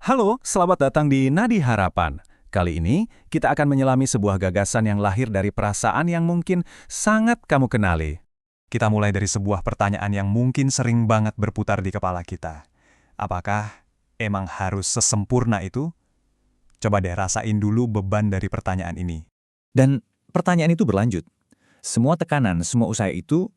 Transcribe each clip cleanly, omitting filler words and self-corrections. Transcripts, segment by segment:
Halo, selamat datang di Nadi Harapan. Kali ini, kita akan menyelami sebuah gagasan yang lahir dari perasaan yang mungkin sangat kamu kenali. Kita mulai dari sebuah pertanyaan yang mungkin sering banget berputar di kepala kita. Apakah emang harus sesempurna itu? Coba deh rasain dulu beban dari pertanyaan ini. Dan pertanyaan itu berlanjut. Semua tekanan, semua usaha itu,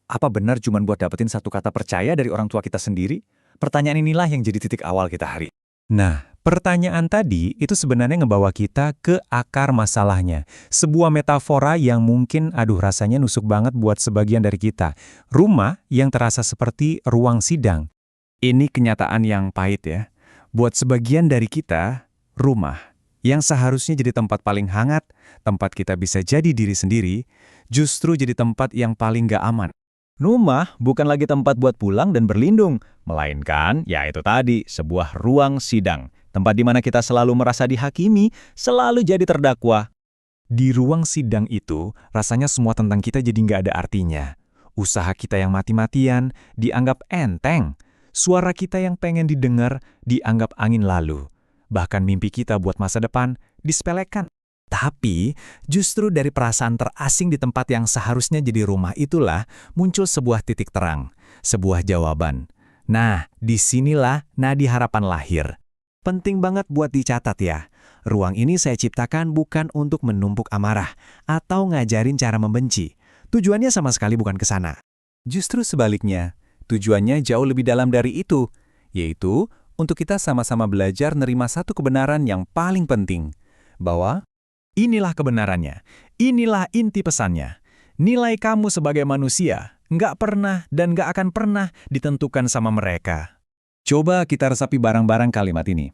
apa benar cuma buat dapetin satu kata percaya dari orang tua kita sendiri? Pertanyaan inilah yang jadi titik awal kita hari. Nah, pertanyaan tadi itu sebenarnya ngebawa kita ke akar masalahnya. Sebuah metafora yang mungkin, rasanya nusuk banget buat sebagian dari kita. Rumah yang terasa seperti ruang sidang. Ini kenyataan yang pahit ya. Buat sebagian dari kita, rumah yang seharusnya jadi tempat paling hangat, tempat kita bisa jadi diri sendiri, justru jadi tempat yang paling gak aman. Rumah bukan lagi tempat buat pulang dan berlindung, melainkan, ya itu tadi, sebuah ruang sidang. Tempat di mana kita selalu merasa dihakimi, selalu jadi terdakwa. Di ruang sidang itu, rasanya semua tentang kita jadi nggak ada artinya. Usaha kita yang mati-matian dianggap enteng. Suara kita yang pengen didengar dianggap angin lalu. Bahkan mimpi kita buat masa depan disepelekan. Tapi, justru dari perasaan terasing di tempat yang seharusnya jadi rumah itulah muncul sebuah titik terang, sebuah jawaban. Nah, disinilah Nadi Harapan lahir. Penting banget buat dicatat ya. Ruang ini saya ciptakan bukan untuk menumpuk amarah atau ngajarin cara membenci. Tujuannya sama sekali bukan ke sana. Justru sebaliknya, tujuannya jauh lebih dalam dari itu, yaitu untuk kita sama-sama belajar nerima satu kebenaran yang paling penting, bahwa inilah kebenarannya, inilah inti pesannya. Nilai kamu sebagai manusia nggak pernah dan nggak akan pernah ditentukan sama mereka. Coba kita resapi bareng-bareng kalimat ini.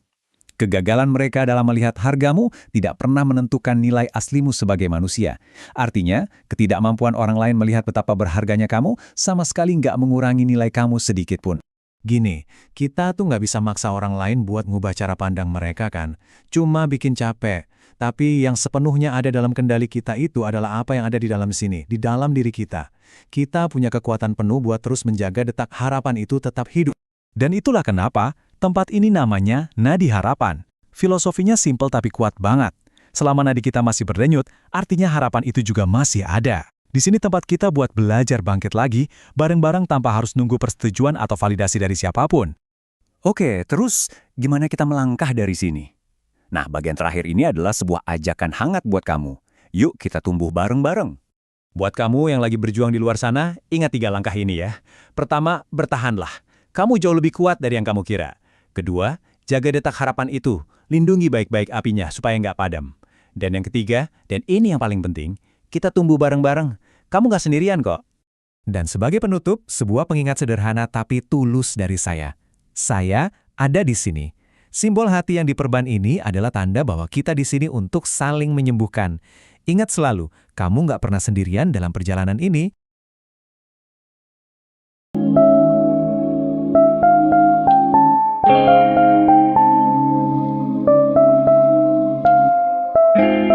Kegagalan mereka dalam melihat hargamu tidak pernah menentukan nilai aslimu sebagai manusia. Artinya, ketidakmampuan orang lain melihat betapa berharganya kamu sama sekali nggak mengurangi nilai kamu sedikit pun. Gini, kita tuh nggak bisa maksa orang lain buat ngubah cara pandang mereka kan. Cuma bikin capek. Tapi yang sepenuhnya ada dalam kendali kita itu adalah apa yang ada di dalam sini, di dalam diri kita. Kita punya kekuatan penuh buat terus menjaga detak harapan itu tetap hidup. Dan itulah kenapa tempat ini namanya Nadi Harapan. Filosofinya simpel tapi kuat banget. Selama nadi kita masih berdenyut, artinya harapan itu juga masih ada. Di sini tempat kita buat belajar bangkit lagi, bareng-bareng tanpa harus nunggu persetujuan atau validasi dari siapapun. Oke, terus gimana kita melangkah dari sini? Nah, bagian terakhir ini adalah sebuah ajakan hangat buat kamu. Yuk kita tumbuh bareng-bareng. Buat kamu yang lagi berjuang di luar sana, ingat 3 langkah ini ya. Pertama, bertahanlah. Kamu jauh lebih kuat dari yang kamu kira. Kedua, jaga detak harapan itu. Lindungi baik-baik apinya supaya nggak padam. Dan yang ketiga, dan ini yang paling penting, kita tumbuh bareng-bareng. Kamu nggak sendirian kok. Dan sebagai penutup, sebuah pengingat sederhana tapi tulus dari saya. Saya ada di sini. Simbol hati yang diperban ini adalah tanda bahwa kita di sini untuk saling menyembuhkan. Ingat selalu, kamu nggak pernah sendirian dalam perjalanan ini.